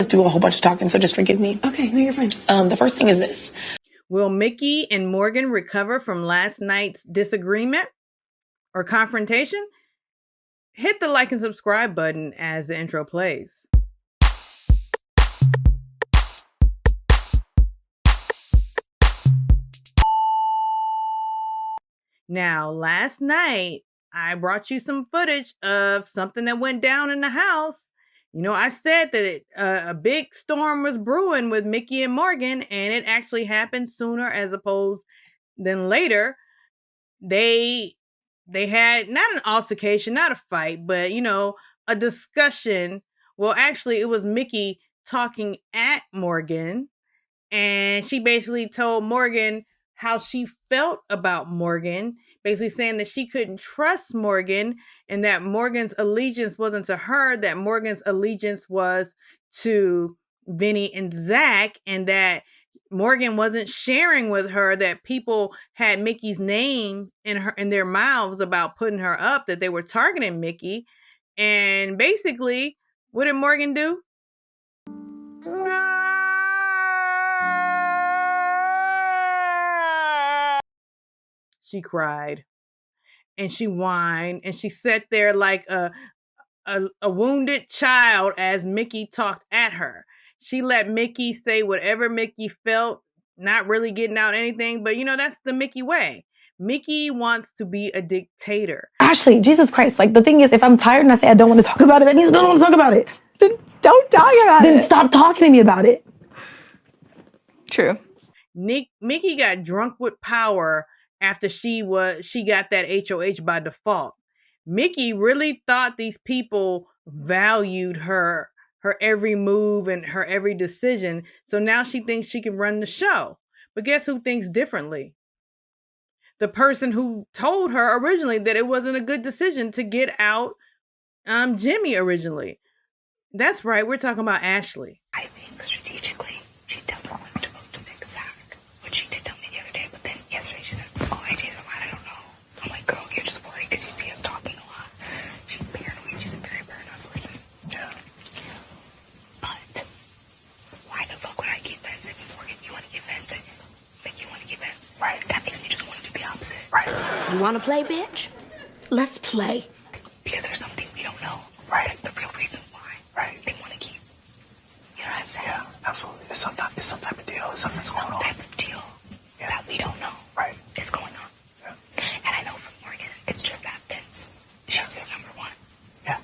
do a whole bunch of talking, so just forgive me. Okay, no, you're fine. The first thing is this. Will Mickey and Morgan recover from last night's disagreement or confrontation? Hit the like and subscribe button as the intro plays. Now, last night, I brought you some footage of something that went down in the house. You know, I said that a big storm was brewing with Mickey and Morgan, and it actually happened sooner as opposed than later. They had not an altercation, not a fight, but, you know, a discussion. Well, actually, it was Mickey talking at Morgan, and she basically told Morgan how she felt about Morgan, basically saying that she couldn't trust Morgan and that Morgan's allegiance wasn't to her, that Morgan's allegiance was to Vinny and Zach, and that Morgan wasn't sharing with her that people had Mickey's name in their mouths about putting her up, that they were targeting Mickey. And basically, what did Morgan do? She cried and she whined and she sat there like a wounded child as Mickey talked at her. She let Mickey say whatever Mickey felt, not really getting out anything, but you know, that's the Mickey way. Mickey wants to be a dictator. Ashley, Jesus Christ. Like, the thing is, if I'm tired and I say I don't want to talk about it, that means I don't want to talk about it. Then don't talk about it. Then stop talking to me about it. True. Mickey got drunk with power after she got that HOH by default. Mickey really thought these people valued her every move and her every decision. So now she thinks she can run the show. But guess who thinks differently? The person who told her originally that it wasn't a good decision to get out Jimmy originally. That's right, we're talking about Ashley. I think strategically, she didn't want to vote to pick Zach, which she did tell me the other day, but then yesterday she said, oh, I changed my mind, I don't know. I'm like, girl, you're just worried because you see us talking a lot. She's paranoid, she's a very paranoid person. Yeah. But, why the fuck would I get offensive? Morgan, you want to get offensive? Mickey, you want to get offensive? Right. That makes me just want to do the opposite. Right. You want to play, bitch? Let's play. Because there's something we don't know. Right. That's the real reason why. Right. They want to keep. You know what I'm saying? Yeah, absolutely. It's some type of deal. It's something that's going on. Some type of deal that we don't know. Right. Is going on. Yeah. And I know from Morgan, it's just that Vince. She's just number one. Yeah.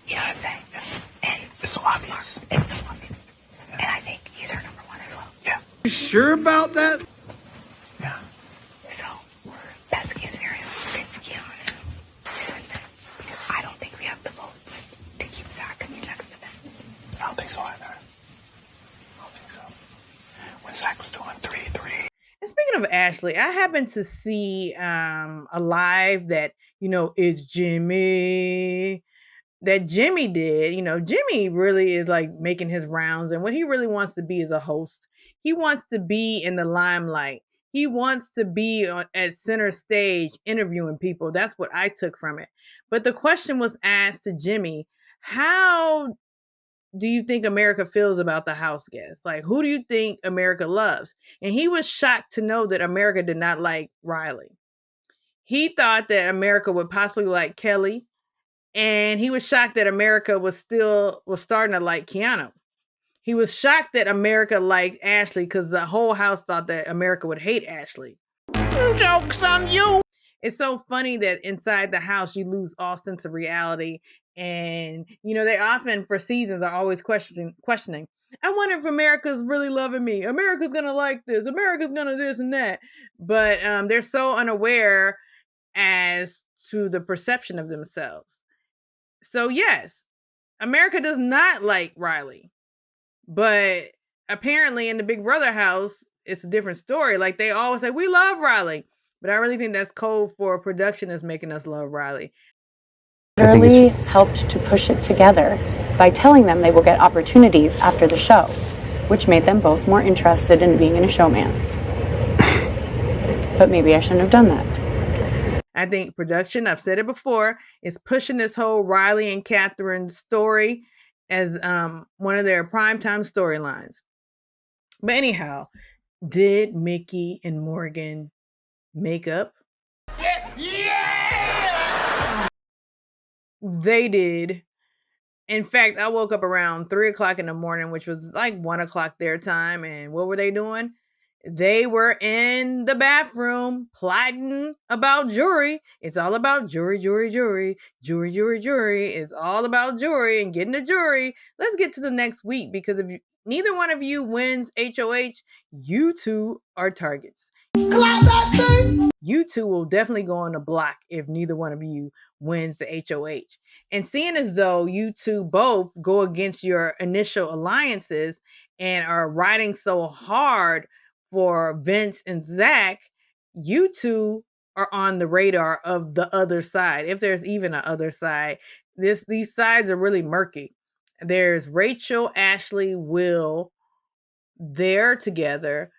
You know what I'm saying? Yeah. And it's so obvious. It's so obvious. Yeah. And I think he's her number one as well. Yeah. You sure about that? Yeah. So, best case scenario is Vince Keanu. Send Vince. Because I don't think we have the votes to keep Zach and he's not going to Vince. I don't think so either. I don't think so. When Zach was doing 3-3. And speaking of Ashley, I happened to see a live that, you know, is Jimmy, that Jimmy did. You know, Jimmy really is like making his rounds, and what he really wants to be is a host. He wants to be in the limelight. He wants to be at center stage interviewing people. That's what I took from it. But the question was asked to Jimmy, how do you think America feels about the Houseguests? Like, who do you think America loves? And he was shocked to know that America did not like Riley. He thought that America would possibly like Kelly. And he was shocked that America was starting to like Keanu. He was shocked that America liked Ashley because the whole house thought that America would hate Ashley. Joke's on you! It's so funny that inside the house, you lose all sense of reality. And, you know, they often, for seasons, are always questioning. I wonder if America's really loving me. America's going to like this. America's going to this and that. But they're so unaware as to the perception of themselves. So, yes, America does not like Riley. But apparently in the Big Brother house, it's a different story. Like, they always say, we love Riley. But I really think that's code for production is making us love Riley. Literally helped to push it together by telling them they will get opportunities after the show, which made them both more interested in being in a showman's. But maybe I shouldn't have done that. I think production, I've said it before, is pushing this whole Riley and Catherine story as one of their primetime storylines. But anyhow, did Mickey and Morgan make up? Yeah! They did. In fact, I woke up around 3 o'clock in the morning, which was like 1 o'clock their time. And what were they doing? They were in the bathroom plotting about jury. It's all about jury, jury, jury, jury, jury, jury. It's all about jury and getting the jury. Let's get to the next week, because if neither one of you wins HOH, you two are targets. You two will definitely go on the block if neither one of you wins the HOH. And seeing as though you two both go against your initial alliances and are riding so hard for Vince and Zach, you two are on the radar of the other side. If there's even an other side, these sides are really murky. There's Rachel, Ashley, Will, they're together.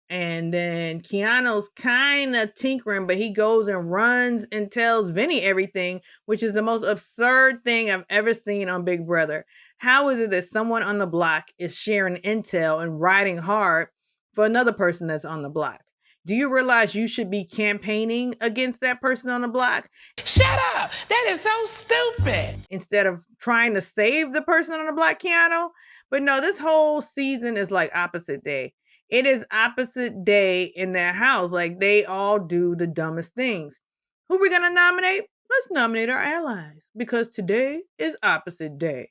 And then Keanu's kind of tinkering, but he goes and runs and tells Vinny everything, which is the most absurd thing I've ever seen on Big Brother. How is it that someone on the block is sharing intel and riding hard for another person that's on the block? Do you realize you should be campaigning against that person on the block? Shut up! That is so stupid! Instead of trying to save the person on the block, Keanu? But no, this whole season is like opposite day. It is opposite day in their house. Like, they all do the dumbest things. Who we going to nominate? Let's nominate our allies, because today is opposite day.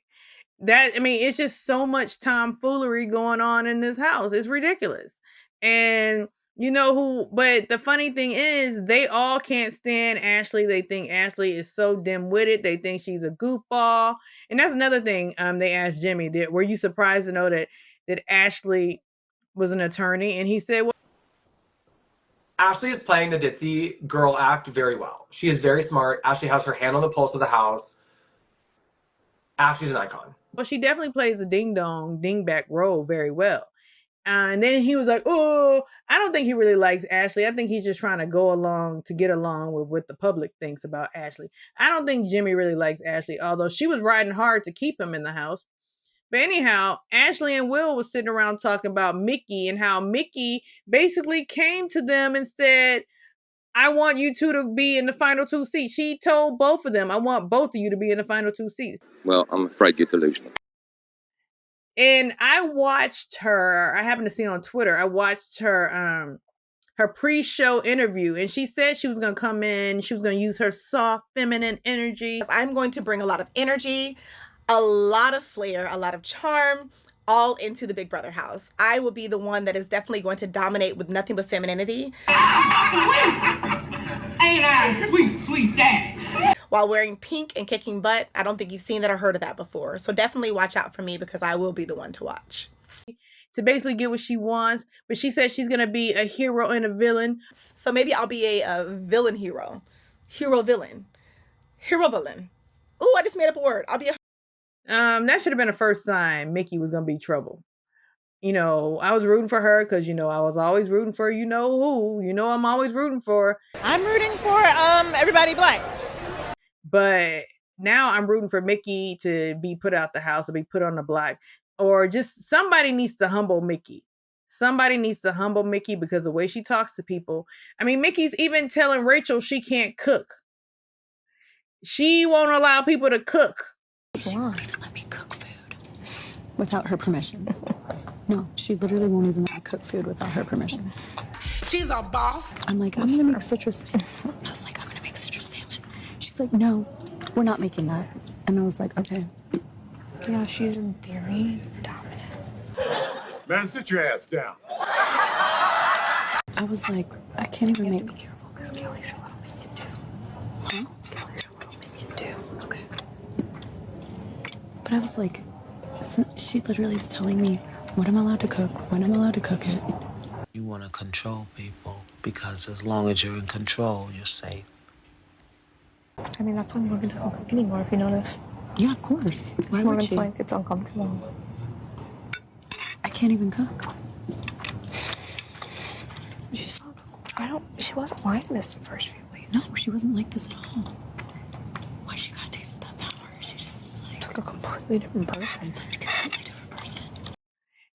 It's just so much tomfoolery going on in this house. It's ridiculous. And but the funny thing is, they all can't stand Ashley. They think Ashley is so dim-witted. They think she's a goofball. And that's another thing they asked Jimmy. Were you surprised to know that Ashley was an attorney? And he said, well, Ashley is playing the ditzy girl act very well. She is very smart. Ashley has her hand on the pulse of the house. Ashley's an icon. Well, she definitely plays the ding-dong, ding-back role very well. And then he was like, oh, I don't think he really likes Ashley. I think he's just trying to go along to get along with what the public thinks about Ashley. I don't think Jimmy really likes Ashley, although she was riding hard to keep him in the house. But anyhow, Ashley and Will was sitting around talking about Mickey and how Mickey basically came to them and said, I want you two to be in the final 2 seats. She told both of them, I want both of you to be in the final 2 seats. Well, I'm afraid you're delusional. And I watched her, I happened to see on Twitter, I watched her pre-show interview, and she said she was going to come in, she was going to use her soft, feminine energy. I'm going to bring a lot of energy, a lot of flair, a lot of charm, all into the Big Brother house. I will be the one that is definitely going to dominate with nothing but femininity. Sweet! Ain't I sweet, sweet daddy? While wearing pink and kicking butt. I don't think you've seen that or heard of that before. So definitely watch out for me, because I will be the one to watch. To basically get what she wants. But she said she's going to be a hero and a villain. So maybe I'll be a villain hero. Hero villain. Hero villain. Ooh, I just made up a word. I'll be a... That should have been the first sign Mickey was going to be trouble. I was rooting for her because, I was always rooting for who. I'm always rooting for. I'm rooting for everybody black. But now I'm rooting for Mickey to be put out the house, or be put on the block. Or just somebody needs to humble Mickey. Somebody needs to humble Mickey, because the way she talks to people. Mickey's even telling Rachel she can't cook. She won't allow people to cook. She won't even let me cook food without her permission. No, she literally won't even let me cook food without her permission. She's a boss. I'm like, I'm gonna make citrus. I was like, I'm gonna make citrus salmon. She's like, no, we're not making that. And I was like, okay. Yeah, she's very dominant. Man, sit your ass down. I was like, I can't even make. Be careful, because Kelly's a little minion too. Huh? Kelly's a little minion too. Okay. But I was like, she literally is telling me what I'm allowed to cook, when I'm allowed to cook it. You want to control people, because as long as you're in control, you're safe. That's why Morgan doesn't cook anymore, if you notice. Yeah, of course. Why would she? Morgan's like, it's uncomfortable. I can't even cook. She wasn't like this the first few weeks. No, she wasn't like this at all. Why she got tasted that power? She just is like... Took a complete completely different person.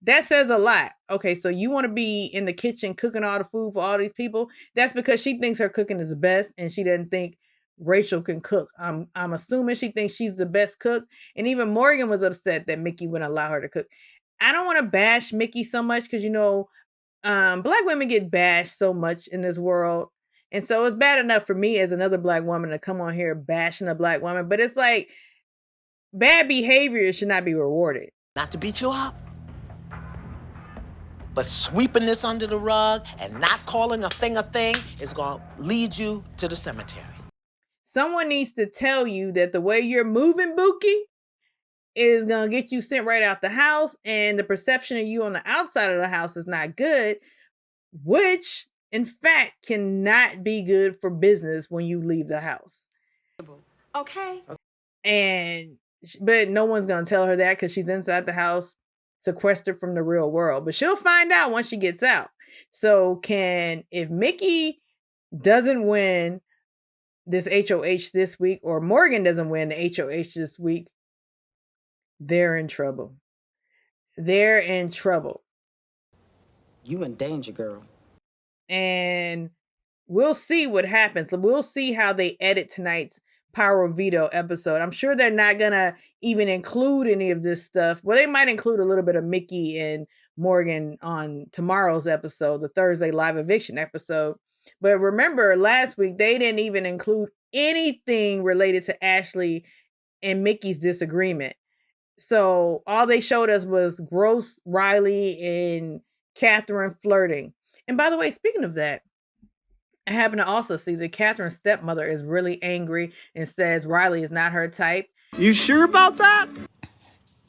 That says a lot. Okay, so you want to be in the kitchen cooking all the food for all these people? That's because she thinks her cooking is the best, and she doesn't think Rachel can cook. I'm assuming she thinks she's the best cook, and even Morgan was upset that Mickey wouldn't allow her to cook. I don't want to bash Mickey so much because Black women get bashed so much in this world, and so it's bad enough for me as another Black woman to come on here bashing a Black woman, but it's like bad behavior should not be rewarded. Not to beat you up, but sweeping this under the rug and not calling a thing is going to lead you to the cemetery. Someone needs to tell you that the way you're moving, Buki, is going to get you sent right out the house, and the perception of you on the outside of the house is not good, which, in fact, cannot be good for business when you leave the house. Okay. But no one's going to tell her that because she's inside the house, sequestered from the real world. But she'll find out once she gets out. So if Mickey doesn't win this HOH this week, or Morgan doesn't win the HOH this week, they're in trouble. They're in trouble. You in danger, girl. And we'll see what happens. We'll see how they edit tonight's Power of Veto episode. I'm sure they're not gonna even include any of this stuff. Well, they might include a little bit of Mickey and Morgan on tomorrow's episode, the Thursday live eviction episode. But remember, last week they didn't even include anything related to Ashley and Mickey's disagreement. So all they showed us was Gross, Riley, and Catherine flirting. And by the way, speaking of that, I happen to also see that Catherine's stepmother is really angry and says Riley is not her type. You sure about that?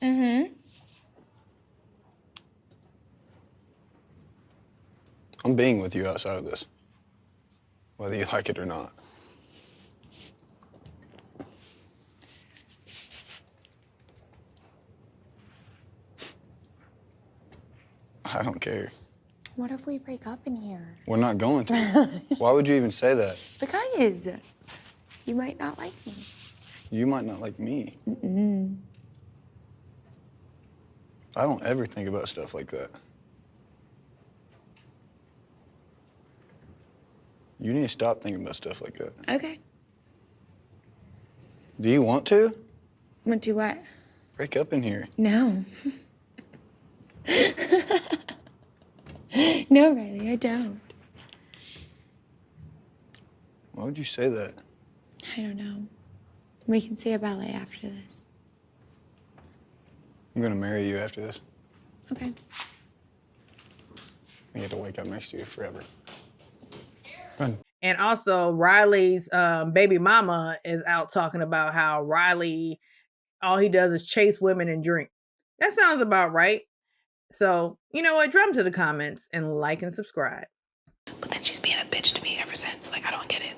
Mm-hmm. I'm being with you outside of this, whether you like it or not. I don't care. What if we break up in here? We're not going to. Why would you even say that? Because you might not like me. You might not like me. Mm-mm. I don't ever think about stuff like that. You need to stop thinking about stuff like that. Okay. Do you want to? Want to what? Break up in here. No. No, Riley, I don't. Why would you say that? I don't know. We can see a ballet after this. I'm gonna marry you after this. Okay. I get to wake up next to you forever. Run. And also Riley's baby mama is out talking about how Riley, all he does is chase women and drink. That sounds about right. So, you know what? Drop to the comments and like and subscribe. But then she's being a bitch to me ever since. Like, I don't get it.